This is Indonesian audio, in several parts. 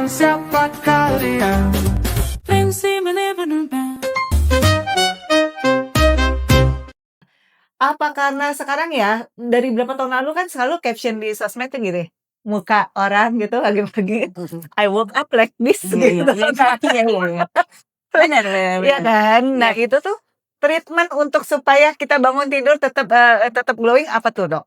dengan siapa kalian? Apa karena sekarang ya, dari berapa tahun lalu kan selalu caption di sosmed tuh gini, muka orang gitu pagi-pagi, I woke up like this gitu. Iya. Benar. Iya kan? Nah, Iya. itu tuh treatment untuk supaya kita bangun tidur tetap glowing apa tuh, Dok?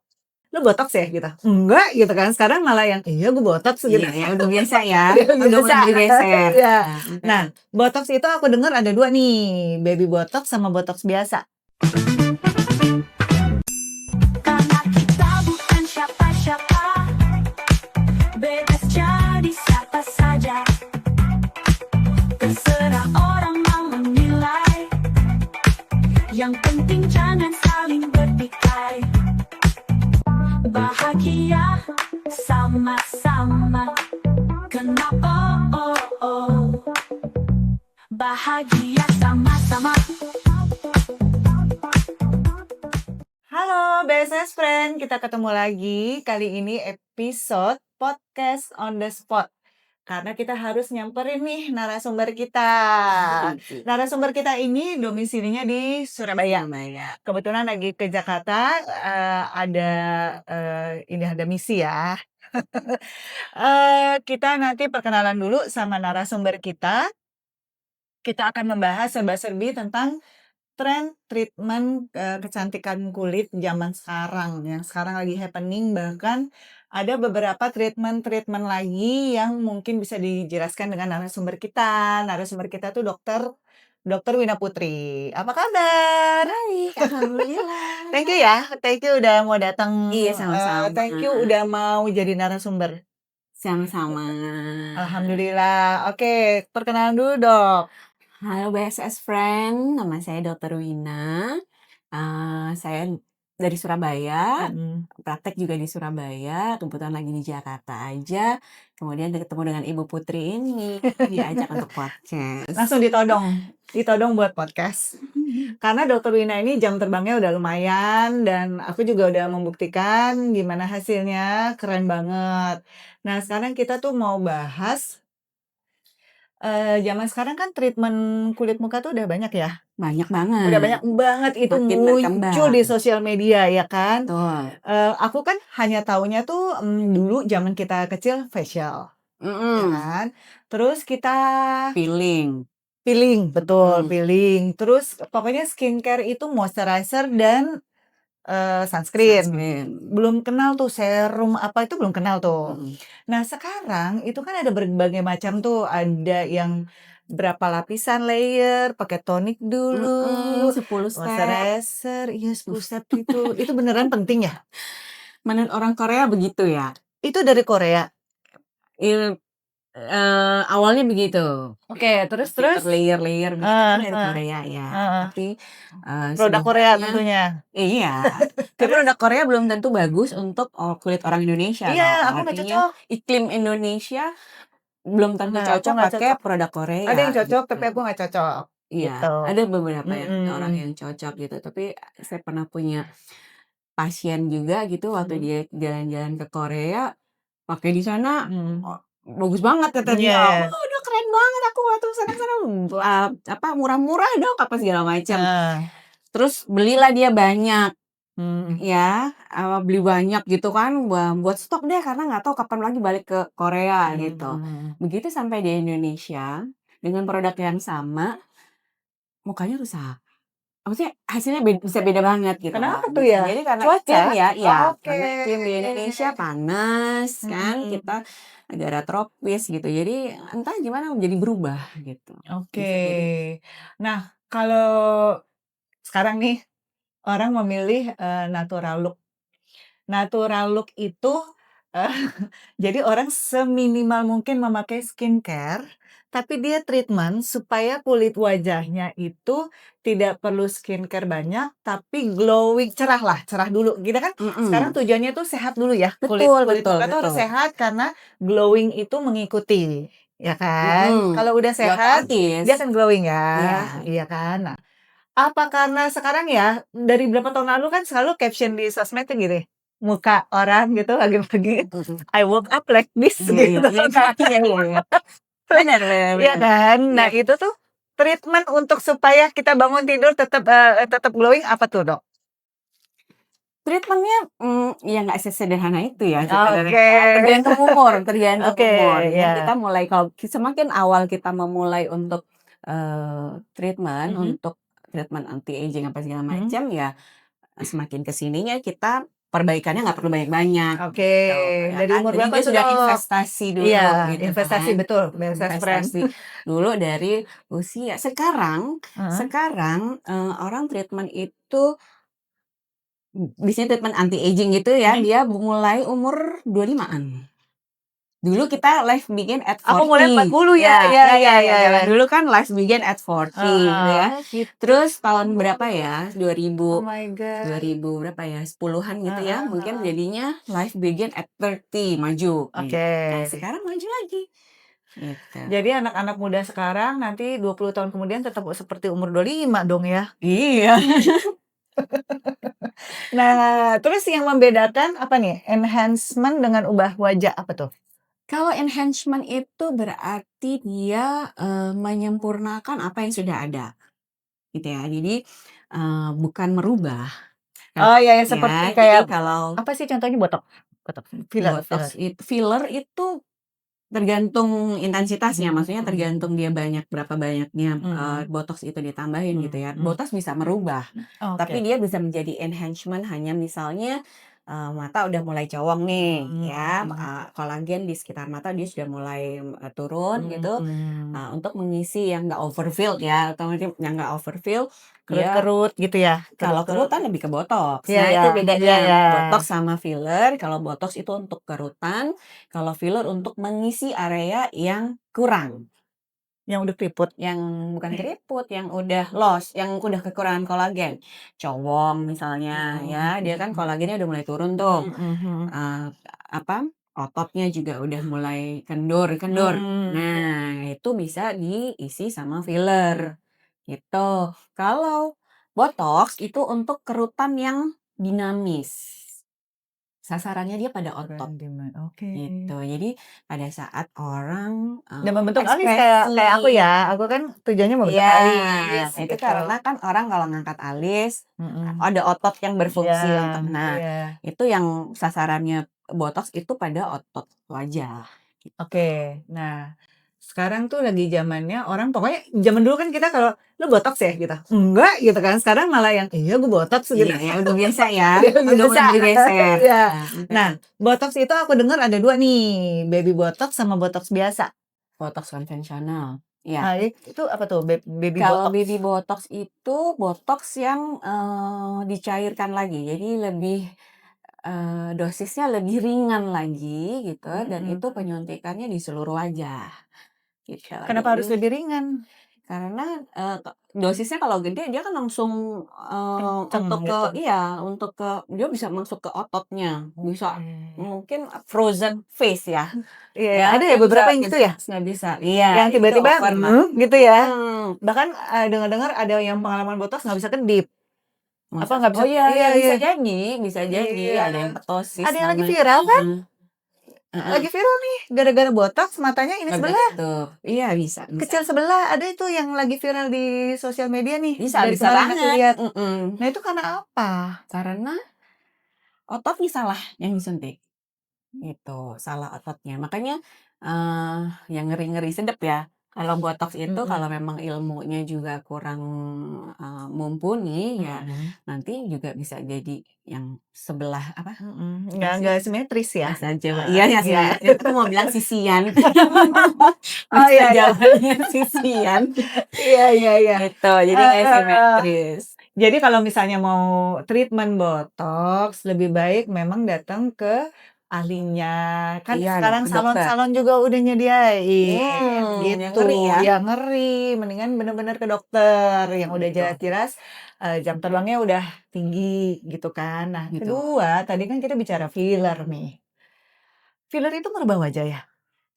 Lu botox ya gitu? Enggak gitu kan. Sekarang malah yang iya gue botox gitu. Iya, ya udah biasa ya. Udah Udah biasa. mulai digeser. Iya. Nah, botox itu aku dengar ada 2 nih, baby botox sama botox biasa. Karena kita bukan siapa-siapa, bebas jadi siapa saja. Terserah orang mau menilai, yang penting jangan saling bertikai. Bahagia sama-sama, kenapa bahagia sama-sama. Halo BSS Friend, kita ketemu lagi. Kali ini episode podcast on the spot. Karena kita harus nyamperin nih narasumber kita. Narasumber kita ini domisilinya di Surabaya. Kebetulan lagi ke Jakarta, ada misi ya. Kita nanti perkenalan dulu sama narasumber kita. Kita akan membahas serba-serbi tentang tren treatment kecantikan kulit zaman sekarang, yang sekarang lagi happening. Bahkan ada beberapa treatment lagi yang mungkin bisa dijelaskan dengan narasumber kita. Narasumber kita tuh Dokter Wina Putri. Apa kabar? Baik, alhamdulillah. Thank you udah mau datang. Iya, sama-sama. Thank you udah mau jadi narasumber. Sama-sama. Alhamdulillah. Oke, perkenalan dulu, Dok. Halo BSS Friend, nama saya Dr. Wina. Saya dari Surabaya, praktek juga di Surabaya, kebetulan lagi di Jakarta aja. Kemudian ketemu dengan Ibu Putri ini, diajak untuk podcast. Langsung ditodong buat podcast. Karena Dokter Wina ini jam terbangnya udah lumayan dan aku juga udah membuktikan gimana hasilnya, keren banget. Nah, sekarang kita tuh mau bahas zaman sekarang kan treatment kulit muka tuh udah banyak ya. Banyak banget. Udah banyak banget itu Makin muncul berkembang. di sosial media ya kan. Betul. Aku kan hanya taunya tuh dulu zaman kita kecil facial, ya kan. Terus kita Peeling. peeling, peeling. Terus pokoknya skincare itu moisturizer dan sunscreen. Belum kenal tuh serum apa itu belum kenal tuh. Nah, sekarang itu kan ada berbagai macam tuh. Ada yang berapa lapisan layer, pakai tonik dulu, 10 step. moisturizer, iya 10 step itu. Itu beneran penting ya? Menurut orang Korea begitu ya. Itu dari Korea. Awalnya begitu. Oke, terus Layer-layer gitu dari Korea ya. Tapi produk Korea sebenarnya tentunya. iya. Tapi produk Korea belum tentu bagus untuk kulit orang Indonesia. Iya, aku nggak Artinya cocok. iklim Indonesia belum tentu Nah, aku cocok nggak pakai cocok. produk Korea. Ada yang cocok, gitu. tapi aku nggak cocok. Iya, Gitu. ada beberapa yang orang Mm-mm. yang cocok gitu. Tapi saya pernah punya pasien juga gitu waktu dia jalan-jalan ke Korea, pakai di sana bagus banget kata dia. Iya. Oh, udah keren banget aku waktu sana-sana apa murah-murah dong apa segala macam. Terus belilah dia banyak. Ya, beli banyak gitu kan buat stok deh karena nggak tahu kapan lagi balik ke Korea gitu. Begitu sampai di Indonesia dengan produk yang sama, mukanya rusak. Maksudnya hasilnya bisa beda banget gitu. Kenapa tuh ya? Jadi karena Cuaca? iklim ya, Oh, oke. karena iklim di Indonesia panas kan, kita negara tropis gitu. Jadi entah gimana jadi berubah gitu. Oke. Nah, kalau sekarang nih orang memilih natural look. Natural look itu jadi orang seminimal mungkin memakai skincare, tapi dia treatment supaya kulit wajahnya itu tidak perlu skincare banyak, tapi glowing, cerah dulu. Kita kan sekarang tujuannya tuh sehat dulu ya. Kulit muka tuh harus sehat karena glowing itu mengikuti, ya kan? Kalau udah sehat, dia akan glowing ya. Iya kan? Nah, apa karena sekarang ya, dari berapa tahun lalu kan selalu caption di sosmed tuh gini, muka orang gitu pagi-pagi, I woke up like this Iya, gitu. iya. Benar, benar, Iya benar. kan? Nah, Iya. itu tuh treatment untuk supaya kita bangun tidur tetap glowing apa tuh, Dok? Treatment-nya, ya nggak sesederhana itu ya sebenarnya. Oke. Tergantung umur tergantung Oke, umur. Ya ya. kita mulai kalau semakin awal kita memulai untuk, treatment, Mhm. untuk treatment anti-aging apa segala Mhm. macam, ya semakin ke sininya kita perbaikannya nggak perlu banyak-banyak Oke, gitu, ya dari kan. umur Jadi berapa dia tuh, sudah Dok? investasi dulu Iya, gitu investasi kan. betul, best friend. Investasi dulu dari usia. Sekarang Heeh. sekarang, orang treatment itu biasanya treatment anti-aging gitu ya, Mhm. dia mulai umur 25-an. Dulu kita life begin at Aku mulai 40. 40 ya? Ya, Iya, ya, iya, ya, ya, iya, zaman iya. dulu kan life begin at 40 gitu Heeh. ya. Oh, gitu. Terus tahun berapa ya? Oh 2000 my God. 2000 berapa ya? 10-an gitu ya. Heeh, Mungkin heeh. jadinya life begin at 30 maju. Oke. Nah, sekarang maju lagi. Gitu. Jadi anak-anak muda sekarang nanti 20 tahun kemudian tetap seperti umur 25 dong ya? Iya. Nah, terus yang membedakan apa nih? Enhancement dengan ubah wajah apa tuh? Kalau enhancement itu berarti dia, menyempurnakan apa yang sudah ada, gitu ya. Jadi, bukan merubah. Oh ya, seperti Ya, jadi kayak kalau apa sih contohnya botok? Botok, filler, filler. filler itu tergantung intensitasnya, maksudnya Mhm. tergantung dia berapa banyaknya, Mhm. botox itu ditambahin gitu ya. Mhm. Botox bisa merubah, tapi Oke. dia bisa menjadi enhancement hanya misalnya, mata udah mulai cowong nih ya, kolagen di sekitar mata dia sudah mulai, turun gitu. Mhm. Nah, untuk mengisi yang nggak overfilled ya, atau mungkin yang nggak overfill, dia Kerut-kerut gitu ya? kalau Kerut-kerut. kerutan lebih ke botox. Iya, Nah, ya. itu Iya, bedanya ya. botox sama filler. Kalau botox itu untuk kerutan, kalau filler untuk mengisi area yang kurang, Yang udah keriput. yang bukan keriput, yang udah loss, yang udah kekurangan kolagen. Cowong misalnya ya, dia kan kolagennya udah mulai turun tuh. Mhm. Apa, ototnya juga udah mulai kendur-kendur. Mhm. Nah, itu bisa diisi sama filler, gitu. Kalau botox itu untuk kerutan yang dinamis. Sasarannya dia pada otot, Oke. gitu. Jadi pada saat orang, Dan membentuk alis kayak kayak aku ekspresi ya. Aku kan tujuannya membentuk iya, alis itu gitu. karena kan orang kalau ngangkat alis, Mhm. ada otot yang Iya, berfungsi untuk iya. itu yang sasarannya botox itu pada otot wajah, gitu. Oke. Nah, sekarang tuh lagi zamannya orang pokoknya zaman dulu kan kita kalau, "Lu botox ya?" Gitu. "Enggak," gitu kan. Sekarang malah yang, "Iya, gue botox," gitu. Iya ya, udah biasa ya, Udah udah biasa. mulai bergeser. Iya. Nah, Nah, botox itu aku dengar ada 2 nih, baby botox sama botox biasa. botox konvensional, ya. Nah, itu apa tuh baby Kalau botox? baby botox itu botox yang, dicairkan lagi, jadi lebih, dosisnya lebih ringan lagi gitu, dan Mhm. itu penyuntikannya di seluruh wajah, gitu. Kenapa harus Jadi lebih ringan? karena, dosisnya kalau gede dia kan langsung, Kenceng untuk gitu? untuk dia bisa masuk ke ototnya, bisa Oke. mungkin frozen face ya, Iya, ya ada ya dia bisa beberapa yang gitu ya? nggak bisa, iya Yang itu tiba-tiba, over lah. gitu ya? Mhm. Bahkan, dengar-dengar ada yang pengalaman botox nggak bisa kedip. Apa nggak bisa Oh iya iya, ya iya. bisa jadi Iya. ada yang ptosis Ada yang lagi namanya. viral kan? Heeh, Lagi viral nih, gara-gara botox matanya ini nggak bisa sebelah, tutup. Iya bisa kecil sebelah. Ada itu yang lagi viral di sosial media nih, bisa dari bisa kemarin aku banget, lihat. Nah, itu karena apa? karena ototnya salah yang disuntik, itu salah ototnya. Makanya, yang ngeri-ngeri sedep ya, kalau botox itu Mhm. kalau memang ilmunya juga kurang, mumpuni ya Mhm. nanti juga bisa jadi yang sebelah apa Mhm. apa sih? Nggak simetris ya? Bahasa Jawa Heeh, iya ya iya. simetris, aku mau bilang sisian. Oh, Bahasa iya, iya. Jawanya sisian, Iya, iya, iya. gitu, jadi nggak Heeh. simetris. Jadi kalau misalnya mau treatment botox, lebih baik memang datang ke ahlinya. Kan Iya, sekarang ke dokter. salon-salon juga udah nyediain, Yang gitu. ngeri ya, Ya ngeri, mendingan bener-bener ke dokter yang udah betul, jelas, jam terbangnya udah tinggi gitu kan. Nah, gitu. kedua tadi kan kita bicara filler nih. Filler itu merubah wajah ya?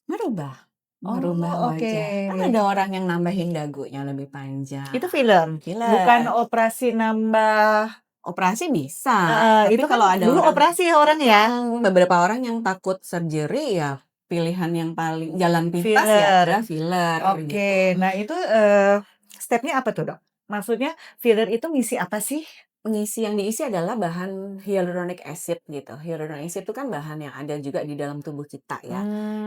Merubah merubah Oh, oke. wajah. Kan ada orang yang nambahin dagunya lebih panjang, Itu filler? Bukan filler. operasi nambah operasi bisa, tapi itu kan kalau ada dulu orang operasi ya orang ya? beberapa orang yang takut surgery ya pilihan yang paling jalan pintas ya Filler. adalah filler gitu. Oke, nah itu, step-nya apa tuh, Dok? Maksudnya filler itu ngisi apa sih? Yang diisi adalah bahan hyaluronic acid gitu. Hyaluronic acid itu kan bahan yang ada juga di dalam tubuh kita ya,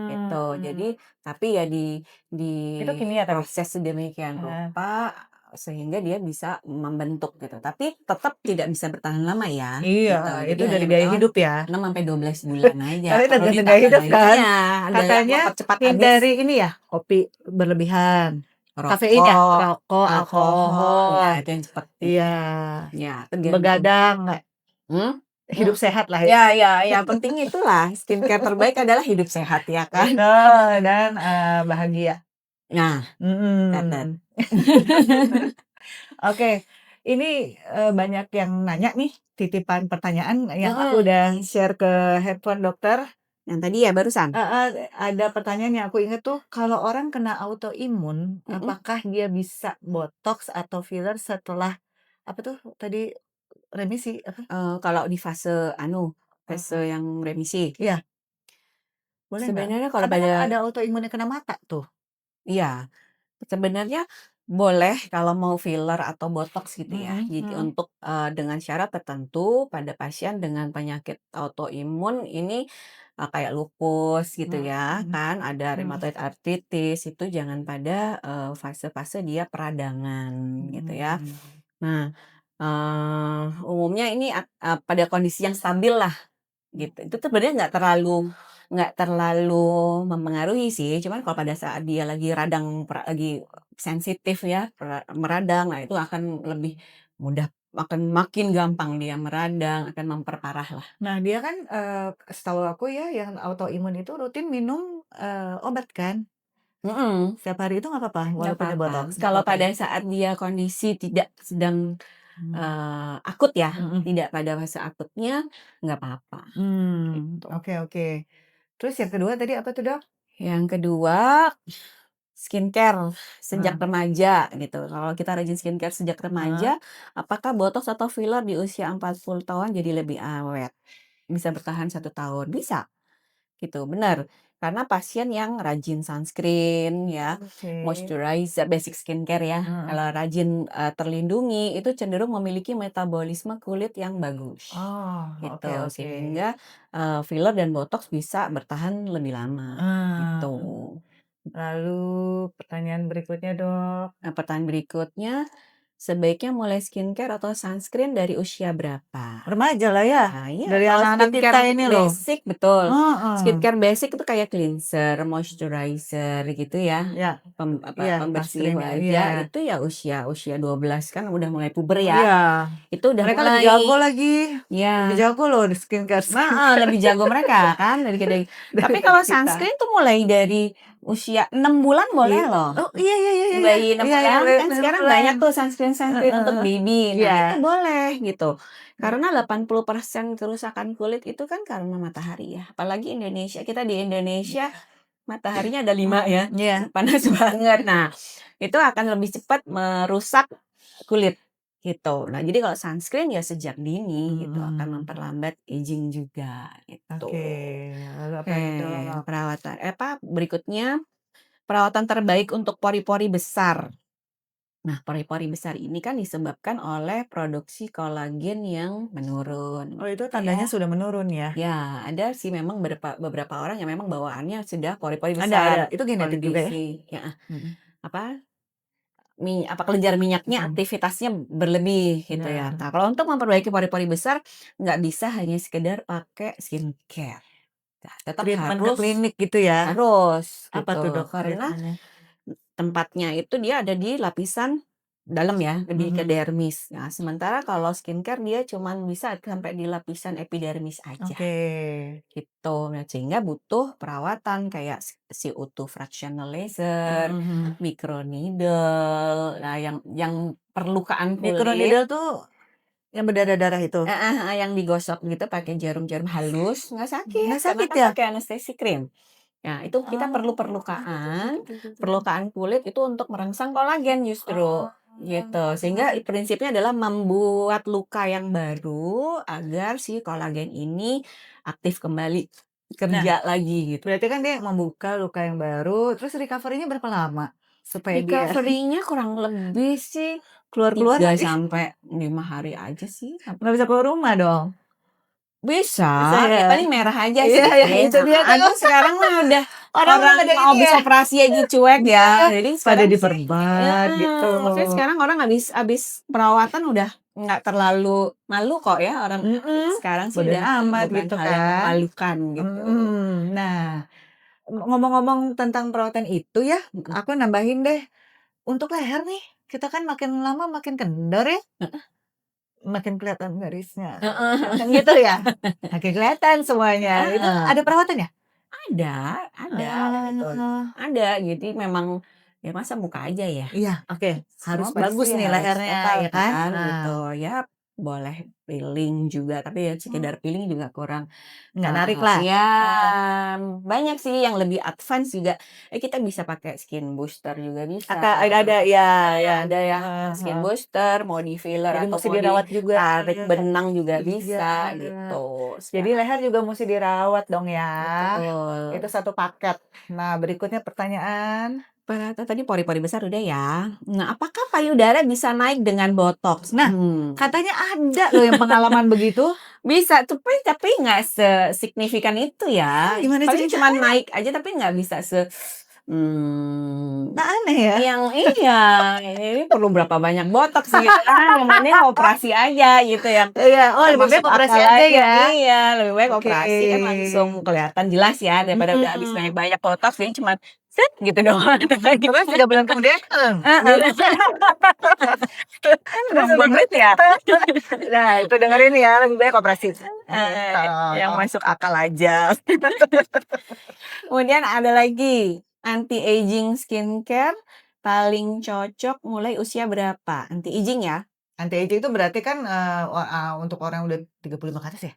gitu. Jadi tapi ya Itu kimia tapi? diproses sedemikian Heeh. rupa sehingga dia bisa membentuk gitu. Tapi tetap tidak bisa bertahan lama ya, Iya, gitu. Jadi itu hanya dari gaya bertahan hidup ya? 6 sampai 12 bulan aja. Tapi Perlu tergantung gaya ditambah hidup lagi. kan? Iya, ada yang Katanya mempercepat habis. hindari ini ya, kopi berlebihan, kafein ya, Rokok, rokok, alkohol, ya alkohol, itu yang cepat iya, ya tergantung. begadang, Hmm? hidup sehat lah ya. Ya, ya, yang penting itulah skincare terbaik adalah hidup sehat ya kan. Betul, dan, bahagia. Nah, catat. Mhm. Oke, ini, banyak yang nanya nih, titipan pertanyaan yang aku udah share ke handphone dokter. Yang tadi ya barusan. Ada pertanyaan yang aku inget tuh, kalau orang kena autoimun, apakah dia bisa botox atau filler setelah apa tuh tadi remisi apa? Kalau di fase fase yang remisi. Iya. Boleh nggak? Sebenarnya kalau Karena kan pada ada autoimun yang kena mata tuh. iya, sebenarnya boleh kalau mau filler atau botox gitu ya. Jadi untuk dengan syarat tertentu pada pasien dengan penyakit autoimun ini kayak lupus gitu ya kan, ada rheumatoid arthritis itu jangan pada fase-fase dia peradangan gitu ya. Nah, umumnya ini pada kondisi yang stabil lah gitu. Itu tuh sebenarnya nggak terlalu mempengaruhi sih, cuman kalau pada saat dia lagi lagi sensitif ya, meradang, nah itu akan lebih mudah, akan makin gampang dia meradang, akan memperparah lah. Nah, dia kan, setahu aku ya yang autoimun itu rutin minum, obat kan? Setiap hari itu nggak apa-apa Nggak walaupun dia apa-apa. botox? Nggak Kalau apa-apa ya? pada saat dia kondisi tidak sedang akut ya, tidak pada fase akutnya, nggak apa-apa gitu. Oke oke. Terus yang kedua tadi apa tuh, Dok? Yang kedua, skincare sejak remaja gitu. Kalau kita rajin skincare sejak remaja, apakah botox atau filler di usia 40 tahun jadi lebih awet? Bisa bertahan 1 tahun? Bisa, gitu, benar. Karena pasien yang rajin sunscreen ya, Oke. moisturizer, basic skincare ya, kalau rajin terlindungi itu cenderung memiliki metabolisme kulit yang bagus. Oh, Gitu, oke oke. sehingga filler dan botox bisa bertahan lebih lama, gitu. Lalu pertanyaan berikutnya, Dok. Nah, pertanyaan berikutnya, sebaiknya mulai skincare atau sunscreen dari usia berapa? Remaja lah ya? Nah, iya, Dari kalau anak-anak kita skincare ini loh. basic betul. Heeh. Skincare basic itu kayak cleanser, moisturizer gitu ya. Ya. Iya, Pembersih sunscreen ya, wajah iya. itu ya usia 12 kan udah mulai puber ya. Iya. Itu udah Mereka mulai. lebih jago lagi. Ya. Lebih jago loh di skincare. Lebih jago mereka kan tapi kalau kita. sunscreen tuh mulai dari usia 6 bulan boleh loh. Oh, iya iya iya iya. Bayi 6 Iya, iya, bulan kan 6 sekarang bulan. banyak tuh sunscreen untuk baby. Nah, Iya. itu boleh gitu. Karena 80% kerusakan kulit itu kan karena matahari ya. Apalagi kita di Indonesia mataharinya ada 5 ya. Iya. Panas banget. Nah, itu akan lebih cepat merusak kulit gitu. Nah, jadi kalau sunscreen ya sejak dini gitu akan memperlambat aging juga gitu. Oke. Lalu apa Oke, nih, Dok? berikutnya perawatan terbaik untuk pori-pori besar. Nah, pori-pori besar ini kan disebabkan oleh produksi kolagen yang menurun. Oh, itu tandanya sudah menurun ya? Ya, ada sih memang beberapa orang yang memang bawaannya sudah pori-pori Ada. besar. Itu genetik juga ya? Kelenjar minyaknya aktivitasnya berlebih gitu ya. Nah, kalau untuk memperbaiki pori-pori besar nggak bisa hanya sekedar pakai skincare. Nah, tetap Treatment ke harus klinik gitu ya? harus Apa tuh, gitu. Dok, Karena treatmentnya? tempatnya itu dia ada di lapisan dalam ya, lebih ke dermis. Nah, sementara kalau skincare dia cuman bisa sampai di lapisan epidermis aja. Oke. Gitu. Nah, sehingga butuh perawatan kayak CO2 fractional laser, microneedle. Nah, yang perlukaan kulit. Microneedle tuh yang berdarah-darah itu? Yang digosok gitu pakai jarum-jarum halus, nggak sakit. Nggak sakit karena kan ya? pakai anestesi krim. Nah, itu kita perlu perlukaan kulit itu untuk merangsang kolagen justru. gitu. Sehingga prinsipnya adalah membuat luka yang baru agar si kolagen ini aktif kembali Nah, kerja lagi gitu. berarti kan dia membuka luka yang baru, terus recovery-nya berapa lama supaya dia Recovery-nya kurang lebih sih keluar-keluar 3 lagi? sampai 5 hari aja sih. Nggak bisa keluar rumah dong? Bisa, Bisa ya ya? paling merah aja Iya, sih. ya, itu dia tuh. Aduh, sekarang mah udah Orang orang pada mau ini habis ya. operasi aja cuek ya. Jadi Pada sekarang sih diperban gitu. maksudnya sekarang orang habis perawatan udah nggak terlalu malu kok ya orang sekarang sih Bodo udah amat bukan gitu hal yang kan. memalukan gitu. Nah, ngomong-ngomong tentang perawatan itu ya, aku nambahin deh. Untuk leher nih, kita kan makin lama makin kendor ya. Makin kelihatan garisnya. Gitu ya. Makin kelihatan semuanya. Itu ada perawatannya? Ada gitu. Ada, jadi memang ya masa muka aja ya. Iya, oke. Harus Semua bagus pasti nih harus lehernya total ya kan? kan gitu. Ya boleh peeling juga, tapi ya sekedar peeling juga kurang Nggak narik lah. ya banyak sih yang lebih advance juga. Kita bisa pakai skin booster juga bisa. Ada ya, ya. Ada yang skin booster, mau di filler Jadi atau mesti mau dirawat juga. ditarik benang juga Iya. bisa gitu. Jadi leher juga mesti dirawat dong ya. Betul. Itu satu paket. Nah, berikutnya pertanyaan. Tadi pori-pori besar udah ya. Nah, apakah payudara bisa naik dengan botox? Nah, katanya ada loh yang pengalaman begitu. Bisa, tapi nggak sesignifikan itu ya. Gimana Paling cuma ceritanya? naik aja tapi nggak bisa Nah, aneh ya. yang ini perlu berapa banyak botox sih karena namanya operasi aja gitu yang Iya, oh lebih baik masuk operasi akal aja ya. Iya, lebih baik Oke. operasi kan langsung kelihatan jelas ya daripada udah habis banyak botox ini cuma set gitu doang. Terus 3 bulan kemudian, Terus banget ya. nah itu dengerin ya, lebih baik operasi. Yang masuk akal aja. Kemudian ada lagi anti-aging skincare paling cocok mulai usia berapa? Anti-aging ya? Anti-aging itu berarti kan untuk orang yang udah 35 ke atas ya?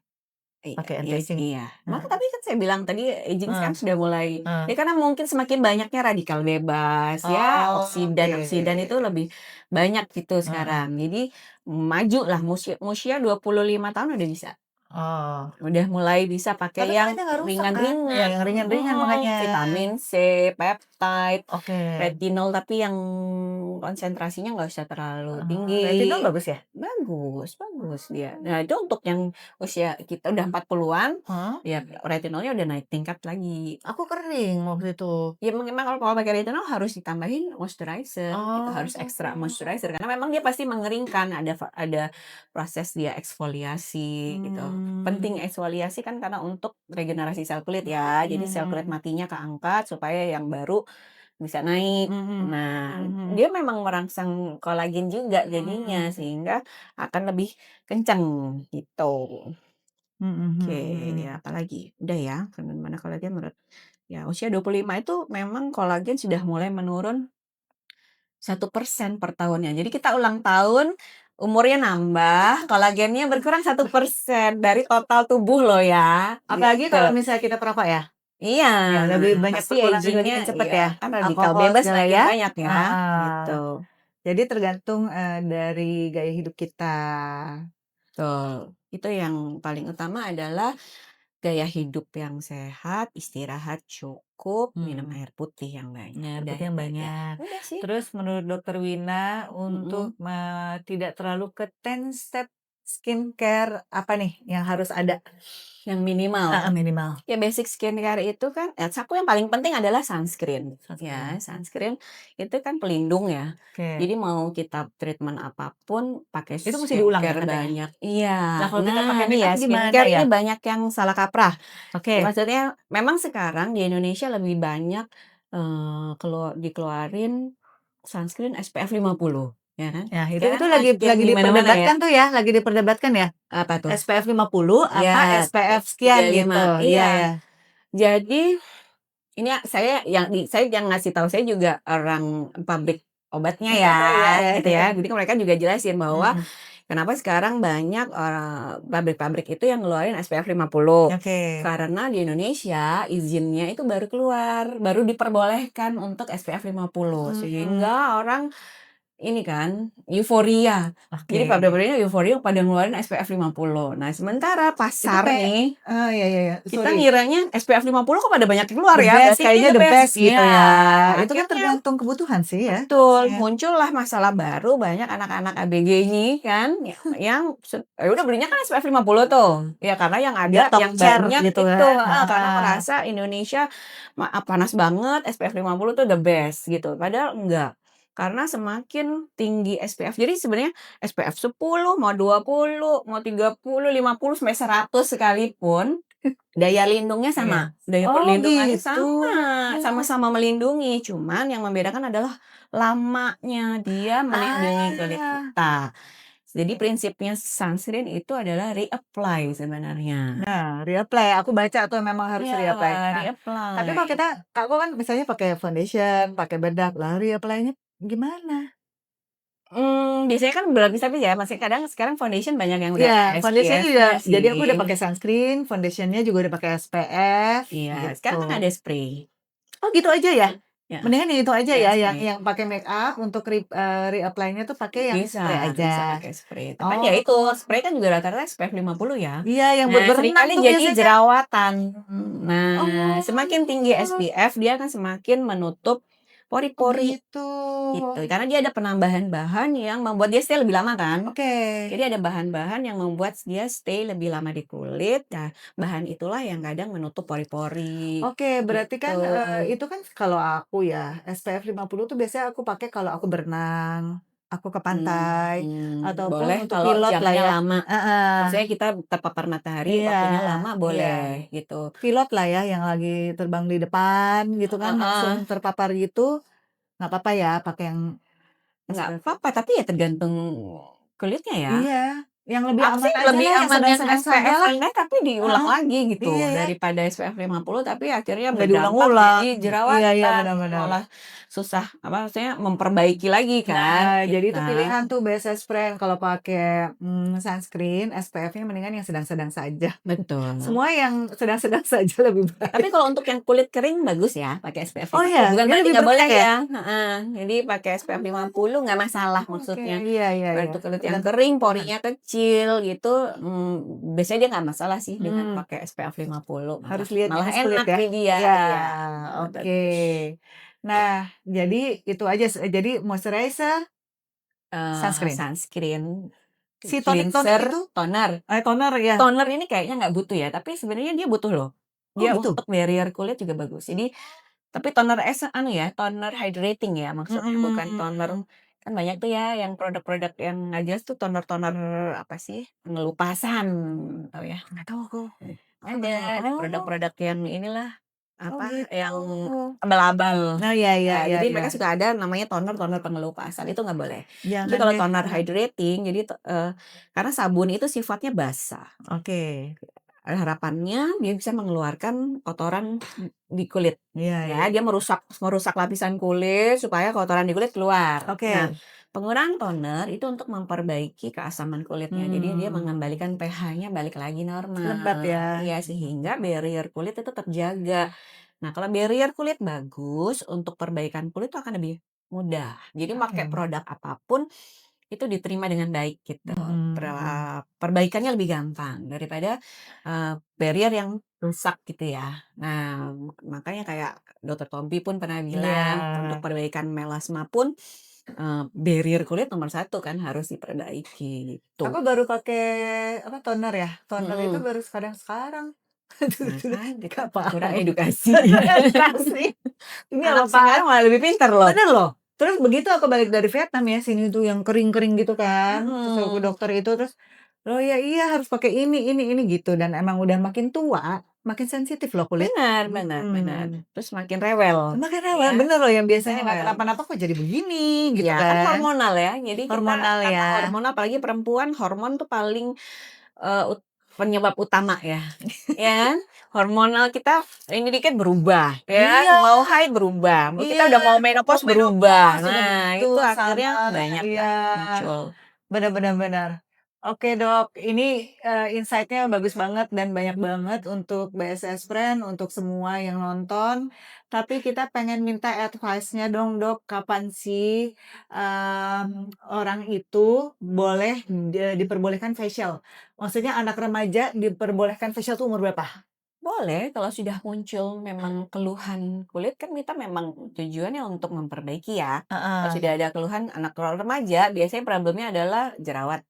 Pakai anti-aging. Iya. Maka tapi kan saya bilang tadi aging sekarang sudah mulai Hmm. ya karena mungkin semakin banyaknya radikal bebas ya, Oh, oksidan oke. itu lebih banyak gitu sekarang. Jadi maju lah usia 25 tahun udah bisa. Oh. Udah mulai bisa pakai Tapi yang makanya nggak rusak kan? ringan-ringan. Ya, yang ringan-ringan makanya. Vitamin C, peptide, Oke. retinol tapi yang konsentrasinya nggak usah terlalu tinggi. Retinol bagus ya? Bagus dia. Nah, itu untuk yang usia kita udah 40-an, ya retinolnya udah naik tingkat lagi. Aku kering waktu itu. Ya memang kalau pakai retinol harus ditambahin moisturizer, gitu, harus ekstra moisturizer karena memang dia pasti mengeringkan, ada proses dia eksfoliasi gitu. Penting eksfoliasi kan karena untuk regenerasi sel kulit ya. Jadi sel kulit matinya keangkat supaya yang baru bisa naik. Nah, dia memang merangsang kolagen juga jadinya sehingga akan lebih kencang gitu. Oke, ya apalagi? Udah ya, mana kolagen menurut ya usia 25 itu memang kolagen sudah mulai menurun 1% per tahunnya. Jadi kita ulang tahun, umurnya nambah, kolagennya berkurang 1% dari total tubuh loh ya. Apalagi Gitu. kalau misalnya kita perokok ya? Iya, Ya, lebih banyak pasti berkurang juga agingnya dengan cepet iya, ya. kan radikal Alkohol bebas segala makin ya. banyak ya, gitu. Jadi tergantung dari gaya hidup kita. Betul. Itu yang paling utama adalah gaya hidup yang sehat, istirahat cukup, minum air putih yang banyak. Air Udah putih yang itu aja. banyak. Udah sih. Terus menurut Dokter Wina untuk tidak terlalu ke 10 step skincare apa nih yang harus ada? Yang minimal. Minimal. Ya basic skincare itu kan, aku yang paling penting adalah sunscreen. Ya, sunscreen itu kan pelindung ya. Oke. Jadi mau kita treatment apapun pakai Itu mesti diulang ya skincare katanya? banyak. Iya. Nah, kalau kita pakai ini ya makeup gimana skincare ya? ini banyak yang salah kaprah. Oke. Maksudnya memang sekarang di Indonesia lebih banyak dikeluarin sunscreen SPF 50. Ya kan? Ya, itu Sekarang lagi di mana-mana diperdebatkan tuh ya, lagi diperdebatkan ya. Apa tuh? SPF 50 apa Ya, SPF sekian 35. gitu. Iya. Iya. Jadi ini saya yang ngasih tahu saya juga orang pabrik obatnya ya, gitu ya. Jadi mereka juga jelasin bahwa kenapa sekarang banyak pabrik-pabrik itu yang ngeluarin SPF 50. Oke. Karena di Indonesia izinnya itu baru keluar, baru diperbolehkan untuk SPF 50. Sehingga orang ini kan euforia. Jadi Oke. pabrik-pabriknya euforia pada ngeluarin SPF 50. Nah, sementara Itu pasar nih iya iya iya, kita sorry. ngiranya SPF 50 kok pada banyak keluar The ya, best, berarti kayaknya ini the best gitu Iya, ya. Itu kan akhirnya tergantung kebutuhan sih ya. betul, Iya. muncullah masalah baru banyak anak-anak ABG ini kan yang ya udah belinya kan SPF 50 tuh. Ya karena yang Dia ada yang tokcer banyak gitu itu, kan. karena merasa Indonesia panas banget, SPF 50 tuh the best gitu. Padahal enggak. Karena semakin tinggi SPF. Jadi sebenarnya SPF 10, mau 20, mau 30, 50 sampai 100 sekalipun daya lindungnya Iya. sama, daya Oh perlindungannya gitu. sama-sama melindungi. Cuman yang membedakan adalah lamanya dia melindungi kulit Ah. kita. Jadi prinsipnya sunscreen itu adalah reapply sebenarnya. Nah, reapply, aku baca tuh memang harus Iya, reapply. Nah, tapi kalau reapply. aku kan misalnya pakai foundation, pakai bedak, lah reapply-nya gimana? Biasanya kan berlapis-lapis ya, masih kadang sekarang foundation banyak yang udah Iya, ada foundation juga. SPF-nya Jadi aku udah sih. pakai sunscreen, foundationnya juga udah pakai SPF Iya, sekarang kan gitu. ada spray. Oh gitu aja ya? Ya, Mendingan yang itu aja ya ya, spray. yang pakai make up untuk reapply-nya tuh pakai yang Bisa, spray bisa aja. pakai spray. Tapi ya Oh, itu, spray kan juga rata-rata SPF 50 ya. iya yang buat Nah, berenang seringkali tuh jadi biasanya. jerawatan. Nah, Oh, semakin tinggi gitu. SPF dia akan semakin menutup Oh pori-pori gitu. gitu. Karena dia ada penambahan bahan yang membuat dia stay lebih lama kan. Oke. Jadi ada bahan-bahan yang membuat dia stay lebih lama di kulit. Nah, bahan itulah yang kadang menutup pori-pori Oke, berarti kan, gitu. itu kan kalau aku ya, SPF 50 tuh biasanya aku pakai kalau aku berenang, aku ke pantai, ataupun Boleh untuk kalau pilot lah jangannya ya. lama. Heeh, Maksudnya kita terpapar matahari, iya waktunya lama iya. boleh gitu. Pilot lah ya yang lagi terbang di depan gitu kan, langsung Heeh. terpapar gitu, nggak apa-apa ya pakai yang Nggak SPF apa-apa, tapi ya tergantung kulitnya ya. iya, yang lebih Aku aman sih aja lebih lah, yang aman yang sedang-sedang SPF sajalah. rendah tapi diulang Heeh, lagi gitu, iya ya, daripada SPF 50 tapi akhirnya nggak berdampak diulang-ulang. jadi Iya iya, jerawatan, benar-benar. malah susah, apa maksudnya, memperbaiki lagi kan, Nah, jadi itu kita. pilihan tuh BSS Friend kalau pakai, sunscreen SPF-nya mendingan yang sedang-sedang saja. Betul. Semua yang sedang-sedang saja lebih Tapi baik. kalau untuk yang kulit kering bagus ya pakai SPF Oh 50, ya, bukan dia berarti lebih nggak boleh berminyak ya? ya, heeh, jadi pakai SPF 50 nggak masalah Oke, maksudnya. iya iya Kalau iya, untuk kulit yang tergantung kering, kebutuhan. porinya kecil gitu, biasanya dia nggak masalah sih dengan Mmm, pakai SPF 50 malah harus lihat malah jenis kulit enak ya? di dia, Iya, iya, oke. betul. Nah, jadi itu aja jadi moisturizer, sunscreen. Sunscreen, Si tonik-tonik cleanser, itu? toner. Toner ya? Toner ini kayaknya nggak butuh ya, tapi sebenarnya dia butuh loh. Oh Dia butuh? untuk barrier kulit juga bagus. Jadi tapi toner anu ya, toner hydrating ya maksudnya, bukan toner Mhm. kan banyak tuh ya yang produk-produk yang nggak jelas tuh toner-toner apa sih, pengelupasan, tahu ya? Nggak tahu aku. Ada Oh. produk-produk yang inilah, Oh apa, gitu. yang abal-abal. Oh iya iya Ya, iya jadi iya. mereka suka ada namanya toner-toner pengelupasan, itu nggak boleh. Tapi Jangan kalau deh. toner hydrating, jadi karena sabun itu sifatnya basah. Oke. Harapannya dia bisa mengeluarkan kotoran di kulit. Iya iya. Ya, dia merusak merusak lapisan kulit supaya kotoran di kulit keluar. Nah, Oke. penggunaan toner itu untuk memperbaiki keasaman kulitnya. Jadi dia Mmm, mengembalikan pH-nya balik lagi lembab normal. ya. Iya, sehingga barrier kulit itu terjaga. Nah, kalau barrier kulit bagus, untuk perbaikan kulit itu akan lebih mudah. Jadi pakai Oke. produk apapun itu diterima dengan baik gitu. Mhm mhm. Perbaikannya lebih gampang daripada barrier yang rusak gitu ya. Nah, makanya kayak Dokter Tompi pun pernah Iya. bilang untuk perbaikan melasma pun barrier kulit nomor satu kan harus diperbaiki Aku gitu. baru pakai apa, toner ya, toner itu Mhm. baru sekarang-sekarang. Nah Dulu-dulu kan kita nggak kurang paham. edukasi. Dikasih. Ini Anak apaan? sekarang malah lebih pintar loh. Bener loh. Terus begitu aku balik dari Vietnam ya, sini tuh yang kering-kering gitu kan, terus aku ke Mhm. dokter itu, terus, "Oh ya iya harus pakai ini," gitu, dan emang udah makin tua, makin sensitif loh kulit. Benar benar benar. Mhm. Terus makin rewel, Makin rewel, ya, bener loh yang biasanya nggak rewel. kenapa-napa kok jadi begini, gitu Ya kan kan. hormonal ya. Jadi kita Hormonal karena ya. hormonal apalagi perempuan, hormon tuh paling, penyebab utama ya. Ya kan? Hormonal kita ini dikit berubah, ya kan? Iya Mau haid berubah, iya, kita udah mau mau menopause berubah. menopause udah Nah, begitu, itu sama akhirnya banyak iya, dah muncul. benar benar benar. Oke Dok, ini insight-nya bagus banget dan banyak banget untuk BSS Friend, untuk semua yang nonton. Tapi kita pengen minta advice-nya dong Dok, kapan sih orang itu boleh diperbolehkan facial? Maksudnya anak remaja diperbolehkan facial tuh umur berapa? Boleh kalau sudah muncul memang keluhan kulit kan kita memang tujuannya untuk memperbaiki ya. Kalau sudah ada keluhan anak remaja biasanya problemnya adalah jerawat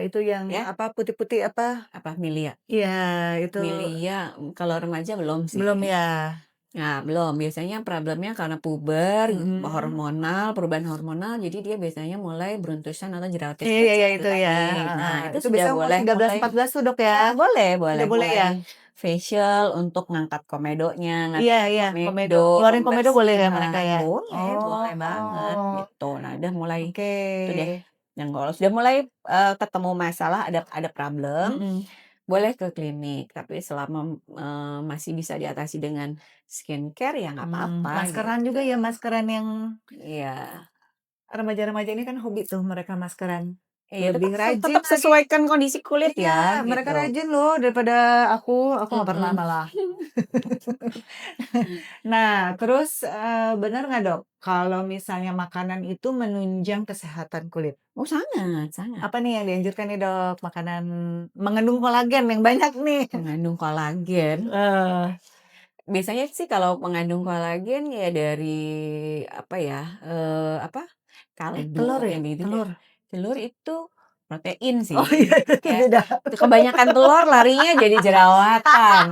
Itu yang ya, apa putih-putih apa? milia. Iya, itu Milia kalau remaja belum sih. belum ya. Nah, belum. Biasanya problemnya karena puber, Mm-mm. perubahan hormonal, jadi dia biasanya mulai beruntusan atau jerawat Iya, iya, iya, kecil itu ya. tadi. Nah, itu Itu sudah biasanya umur boleh 13, mulai 14 tuh Dok ya. boleh Udah boleh ya? facial untuk ngangkat komedonya, Iya, iya, komedo. Keluarin komedo boleh ya mereka ya? boleh banget Oh, gitu. Nah, udah mulai oke. itu deh. Yang kalau sudah mulai ketemu masalah, ada problem, Mm-mm. boleh ke klinik. Tapi selama masih bisa diatasi dengan skincare ya nggak apa-apa Maskeran gitu. juga ya, maskeran yang Iya. remaja-remaja ini kan hobi tuh mereka maskeran. Iya, Lebih rajin tetap lagi. sesuaikan kondisi kulit Iya, ya mereka gitu. rajin loh daripada aku nggak pernah Mm-mm. malah. Nah, terus benar nggak Dok, kalau misalnya makanan itu menunjang kesehatan kulit? Oh, sangat, sangat. Apa nih yang dianjurkan nih Dok? Makanan mengandung kolagen yang banyak nih. Mengandung kolagen. Eh, Biasanya sih kalau mengandung kolagen ya dari apa ya, kaldu telur ya? yang gitu deh. Telur? Telur itu protein sih, Oh iya, itu ya. beda. Itu kebanyakan telur larinya jadi jerawatan.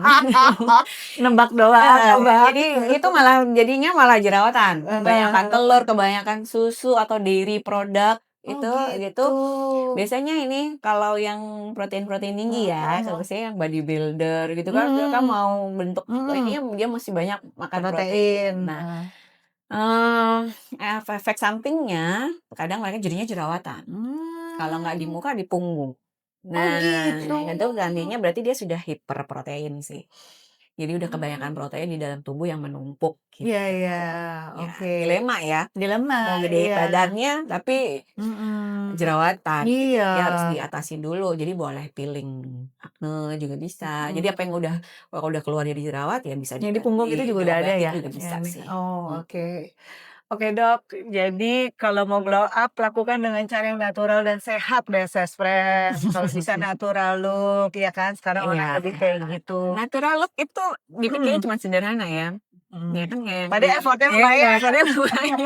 Nembak doang, nembak. Jadi itu jadinya malah jerawatan. Kebanyakan Heeh. telur, kebanyakan susu atau dairy product Oh itu gitu. gitu. Biasanya ini kalau yang protein-protein tinggi ya, kalau Heeh. saya yang bodybuilder gitu kan, dia kan mau bentuk Mhm. ininya dia mesti banyak makan protein. Protein. Nah, Heeh. efek sampingnya kadang mereka jadinya jerawatan. Kalau nggak di Mmm. muka, di punggung. Oh Nah, gitu. itu tandanya berarti dia sudah hiperprotein sih. Jadi udah kebanyakan protein di dalam tubuh yang menumpuk gitu. Iya, iya. Ya, Oke. dilema ya. Dilema, Mau gedein iya. badannya tapi Mhm. jerawatan. Iya. Ya harus diatasi dulu. Jadi boleh peeling acne juga bisa. Jadi apa yang kalau udah keluar dari jerawat ya bisa Yang di punggung itu juga udah ada diobatin ya? juga bisa Yang sih. oh, oke. Oke Dok, jadi kalau mau glow up lakukan dengan cara yang natural dan sehat BSS Friend. Kalau bisa natural look, ya kan? Sekarang orang Iya. lebih kayak gitu. Natural look itu dipikirnya cuma sederhana ya. Ya Mhm. kan kayak Padahal effortnya lumayan. effortnya lumayan.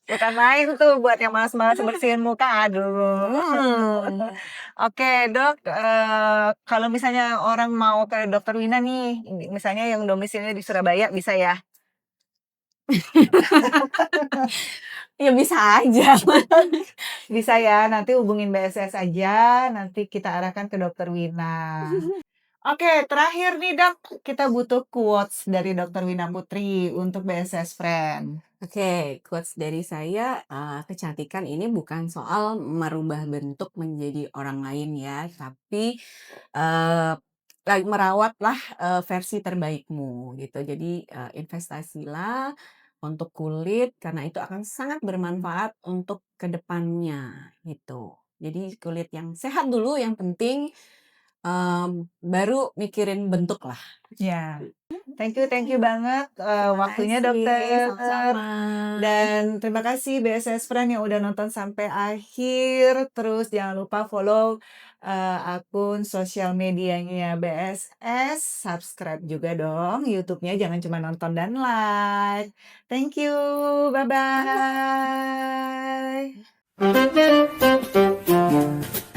Bukan main tuh buat yang malas-malas bersihin muka, aduh. Oke Dok, kalau misalnya orang mau ke Dokter Wina nih, misalnya yang domisilinya di Surabaya bisa ya? Ya bisa aja. Bisa ya, nanti hubungin BSS aja, nanti kita arahkan ke Dokter Wina. Oke, terakhir nih Dok, kita butuh quotes dari Dokter Wina Putri untuk BSS Friend. Oke, quotes dari saya, kecantikan ini bukan soal merubah bentuk menjadi orang lain ya, tapi merawatlah versi terbaikmu gitu. Jadi investasilah untuk kulit karena itu akan sangat bermanfaat untuk kedepannya gitu. Jadi kulit yang sehat dulu yang penting, baru mikirin bentuk lah. Ya, thank you banget waktunya Makasih, dokter. sama-sama. Dan terima kasih BSS Friend yang udah nonton sampai akhir. Terus jangan lupa follow akun sosial medianya BSS. Subscribe juga dong YouTube-nya. Jangan cuma nonton dan like. Thank you. Bye-bye.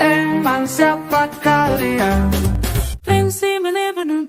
Emang siapa kalian? Fancy me living in